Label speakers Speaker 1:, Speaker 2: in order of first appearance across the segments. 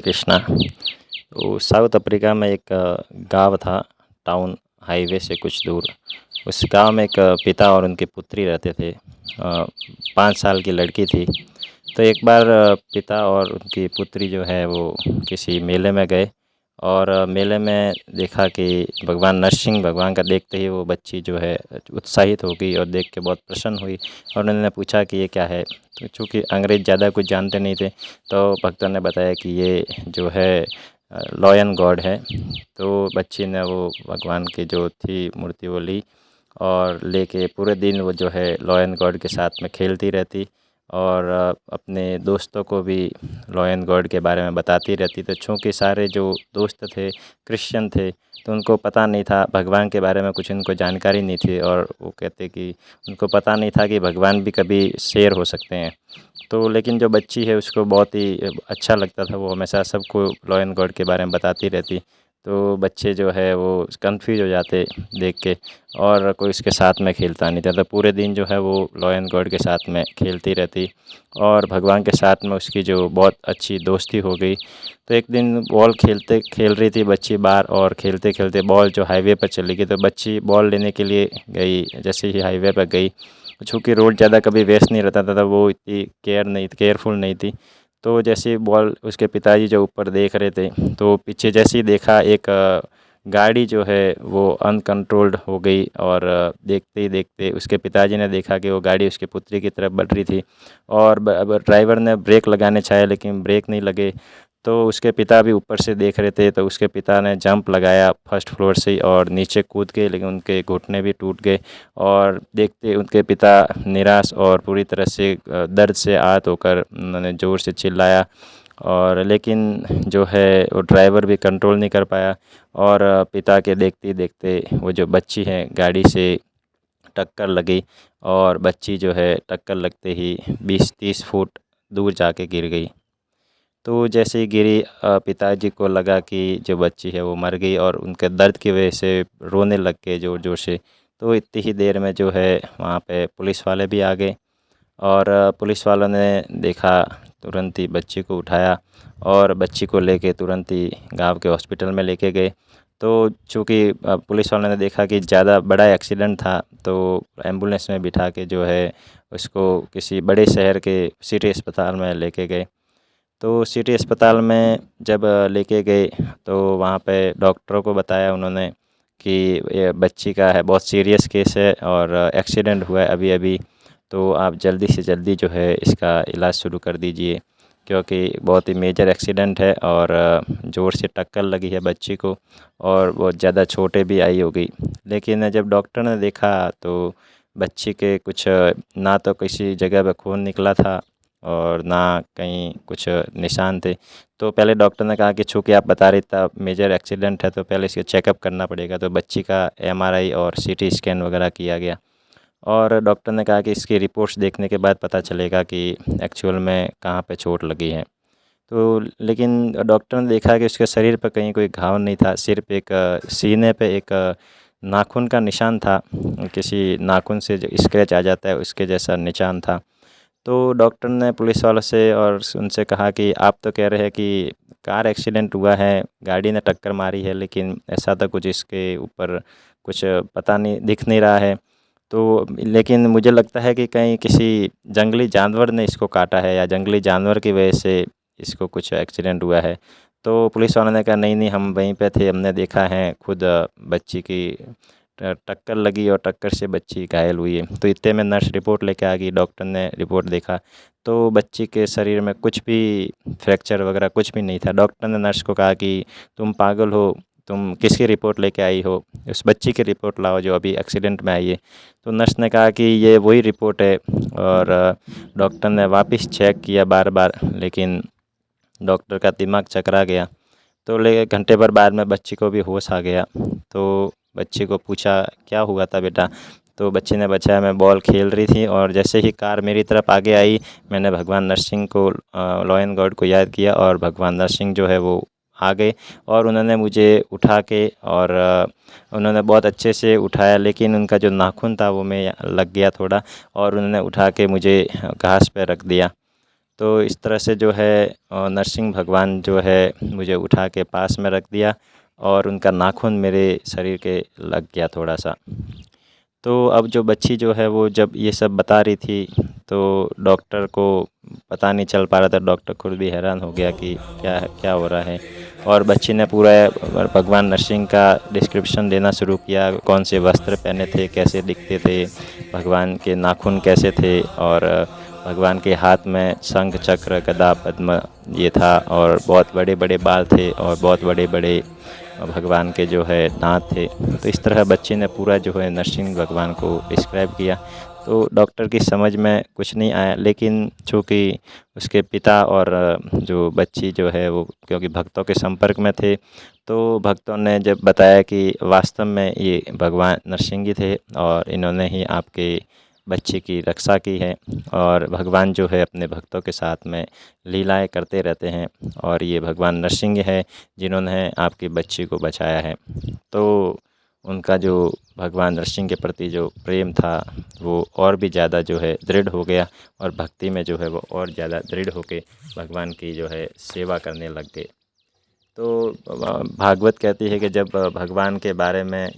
Speaker 1: कृष्णा। तो south Africa में एक गाँव था, टाउन हाईवे से कुछ दूर। उस गाँव में एक पिता और उनकी पुत्री रहते थे। 5 साल की लड़की थी। तो एक बार पिता और उनकी पुत्री जो है वो किसी मेले में गए और मेले में देखा कि भगवान नरसिंह भगवान का देखते ही वो बच्ची जो है उत्साहित हो गई और देख के बहुत प्रसन्न हुई और उन्होंने पूछा कि ये क्या है। तो चूँकि अंग्रेज़ ज़्यादा कुछ जानते नहीं थे तो भक्तों ने बताया कि ये जो है लॉयन गॉड है। तो बच्ची ने वो भगवान की जो थी मूर्ति वो ली और लेके पूरे दिन वो जो है लॉयन गॉड के साथ में खेलती रहती और अपने दोस्तों को भी लॉयन गॉड के बारे में बताती रहती। तो चूँकि सारे जो दोस्त थे क्रिश्चियन थे तो उनको पता नहीं था भगवान के बारे में, कुछ उनको जानकारी नहीं थी और वो कहते कि उनको पता नहीं था कि भगवान भी कभी शेर हो सकते हैं। तो लेकिन जो बच्ची है उसको बहुत ही अच्छा लगता था, वो हमेशा सबको लॉयन गॉड के बारे में बताती रहती। तो बच्चे जो है वो कंफ्यूज हो जाते देख के और कोई उसके साथ में खेलता नहीं था। तो पूरे दिन जो है वो लॉयन गॉड के साथ में खेलती रहती और भगवान के साथ में उसकी जो बहुत अच्छी दोस्ती हो गई। तो एक दिन बॉल खेल रही थी बच्ची बाहर और खेलते खेलते बॉल जो हाईवे पर चली गई। तो बच्ची बॉल लेने के लिए गई, जैसे ही हाईवे पर गई, चूँकि रोड ज़्यादा कभी वेस्ट नहीं रहता था वो इतनी केयरफुल नहीं थी। तो जैसे ही बॉल उसके पिताजी जो ऊपर देख रहे थे तो पीछे जैसे ही देखा एक गाड़ी जो है वो अनकंट्रोल्ड हो गई और देखते ही देखते उसके पिताजी ने देखा कि वो गाड़ी उसकी पुत्री की तरफ बढ़ रही थी और ड्राइवर ने ब्रेक लगाने चाहे लेकिन ब्रेक नहीं लगे। तो उसके पिता भी ऊपर से देख रहे थे तो उसके पिता ने जंप लगाया फर्स्ट फ्लोर से ही और नीचे कूद गए, लेकिन उनके घुटने भी टूट गए और देखते उनके पिता निराश और पूरी तरह से दर्द से आहत होकर उन्होंने ज़ोर से चिल्लाया और लेकिन जो है वो ड्राइवर भी कंट्रोल नहीं कर पाया और पिता के देखते ही देखते वो जो बच्ची है गाड़ी से टक्कर लगी और बच्ची जो है टक्कर लगते ही 20-30 फुट दूर जाके गिर गई। तो जैसे ही गिरी पिताजी को लगा कि जो बच्ची है वो मर गई और उनके दर्द की वजह से रोने लग गए ज़ोर ज़ोर से। तो इतनी ही देर में जो है वहाँ पे पुलिस वाले भी आ गए और पुलिस वालों ने देखा, तुरंत ही बच्ची को उठाया और बच्ची को लेके तुरंत ही गाँव के हॉस्पिटल में लेके गए। तो चूँकि पुलिस वालों ने देखा कि ज़्यादा बड़ा एक्सीडेंट था तो एम्बुलेंस में बिठा के जो है उसको किसी बड़े शहर के सिटी अस्पताल में लेके गए। तो सिटी अस्पताल में जब लेके गए तो वहाँ पे डॉक्टरों को बताया उन्होंने कि ये बच्ची का है बहुत सीरियस केस है और एक्सीडेंट हुआ है अभी अभी, तो आप जल्दी से जल्दी जो है इसका इलाज शुरू कर दीजिए क्योंकि बहुत ही मेजर एक्सीडेंट है और ज़ोर से टक्कर लगी है बच्ची को और बहुत ज़्यादा छोटे भी आई होगी। लेकिन जब डॉक्टर ने देखा तो बच्ची के कुछ ना तो किसी जगह पे खून निकला था और ना कहीं कुछ निशान थे। तो पहले डॉक्टर ने कहा कि चूँकि आप बता रहे था मेजर एक्सीडेंट है तो पहले इसका चेकअप करना पड़ेगा। तो बच्ची का एमआरआई और सीटी स्कैन वगैरह किया गया और डॉक्टर ने कहा कि इसकी रिपोर्ट्स देखने के बाद पता चलेगा कि एक्चुअल में कहाँ पे चोट लगी है। तो लेकिन डॉक्टर ने देखा कि उसके शरीर पर कहीं कोई घाव नहीं था, सिर्फ़ एक सीने पे एक नाखून का निशान था, किसी नाखून से जो स्क्रैच आ जाता है उसके जैसा निशान था। तो डॉक्टर ने पुलिस वालों से और उनसे कहा कि आप तो कह रहे हैं कि कार एक्सीडेंट हुआ है, गाड़ी ने टक्कर मारी है, लेकिन ऐसा तो कुछ इसके ऊपर कुछ पता नहीं, दिख नहीं रहा है। तो लेकिन मुझे लगता है कि कहीं किसी जंगली जानवर ने इसको काटा है या जंगली जानवर की वजह से इसको कुछ एक्सीडेंट हुआ है। तो पुलिस वालों ने कहा नहीं नहीं, हम वहीं पे थे, हमने देखा है खुद, बच्ची की टक्कर लगी और टक्कर से बच्ची घायल हुई है। तो इतने में नर्स रिपोर्ट लेके आ गई, डॉक्टर ने रिपोर्ट देखा तो बच्ची के शरीर में कुछ भी फ्रैक्चर वगैरह कुछ भी नहीं था। डॉक्टर ने नर्स को कहा कि तुम पागल हो, तुम किसकी रिपोर्ट लेके आई हो, उस बच्ची की रिपोर्ट लाओ जो अभी एक्सीडेंट में आई है। तो नर्स ने कहा कि ये वही रिपोर्ट है और डॉक्टर ने वापस चेक किया बार बार, लेकिन डॉक्टर का दिमाग चकरा गया। तो ले घंटे भर बाद में बच्ची को भी होश आ गया। तो बच्ची को पूछा क्या हुआ था बेटा, तो बच्ची ने बताया मैं बॉल खेल रही थी और जैसे ही कार मेरी तरफ आगे आई मैंने भगवान नरसिंह को, लॉयन गॉड को याद किया और भगवान नरसिंह जो है वो आ गए और उन्होंने मुझे उठा के और उन्होंने बहुत अच्छे से उठाया, लेकिन उनका जो नाखून था वो में लग गया थोड़ा और उन्होंने उठा के मुझे घास पे रख दिया। तो इस तरह से जो है नरसिंह भगवान जो है मुझे उठा के पास में रख दिया और उनका नाखून मेरे शरीर के लग गया थोड़ा सा। तो अब जो बच्ची जो है वो जब ये सब बता रही थी तो डॉक्टर को पता नहीं चल पा रहा था। डॉक्टर खुद भी हैरान हो गया कि क्या हो रहा है। और बच्ची ने पूरा भगवान नरसिंह का डिस्क्रिप्शन देना शुरू किया, कौन से वस्त्र पहने थे, कैसे दिखते थे, भगवान के नाखून कैसे थे और भगवान के हाथ में शंख चक्र गदा पद्म ये था और बहुत बड़े बड़े बाल थे और बहुत बड़े बड़े भगवान के जो है दांत थे। तो इस तरह बच्चे ने पूरा जो है नरसिंह भगवान को डिस्क्राइब किया। तो डॉक्टर की समझ में कुछ नहीं आया, लेकिन चूँकि उसके पिता और जो बच्ची जो है वो क्योंकि भक्तों के संपर्क में थे, तो भक्तों ने जब बताया कि वास्तव में ये भगवान नरसिंह जी थे और इन्होंने ही आपके बच्चे की रक्षा की है और भगवान जो है अपने भक्तों के साथ में लीलाएं करते रहते हैं और ये भगवान नरसिंह है जिन्होंने आपकी बच्ची को बचाया है। तो उनका जो भगवान नरसिंह के प्रति जो प्रेम था वो और भी ज़्यादा जो है दृढ़ हो गया और भक्ति में जो है वो और ज़्यादा दृढ़ होके भगवान की जो है सेवा करने लग गए। तो भागवत कहती है कि जब भगवान के बारे में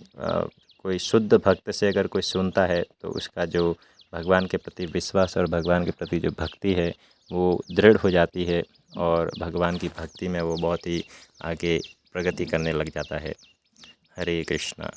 Speaker 1: कोई शुद्ध भक्त से अगर कोई सुनता है तो उसका जो भगवान के प्रति विश्वास और भगवान के प्रति जो भक्ति है वो दृढ़ हो जाती है और भगवान की भक्ति में वो बहुत ही आगे प्रगति करने लग जाता है। हरे कृष्णा।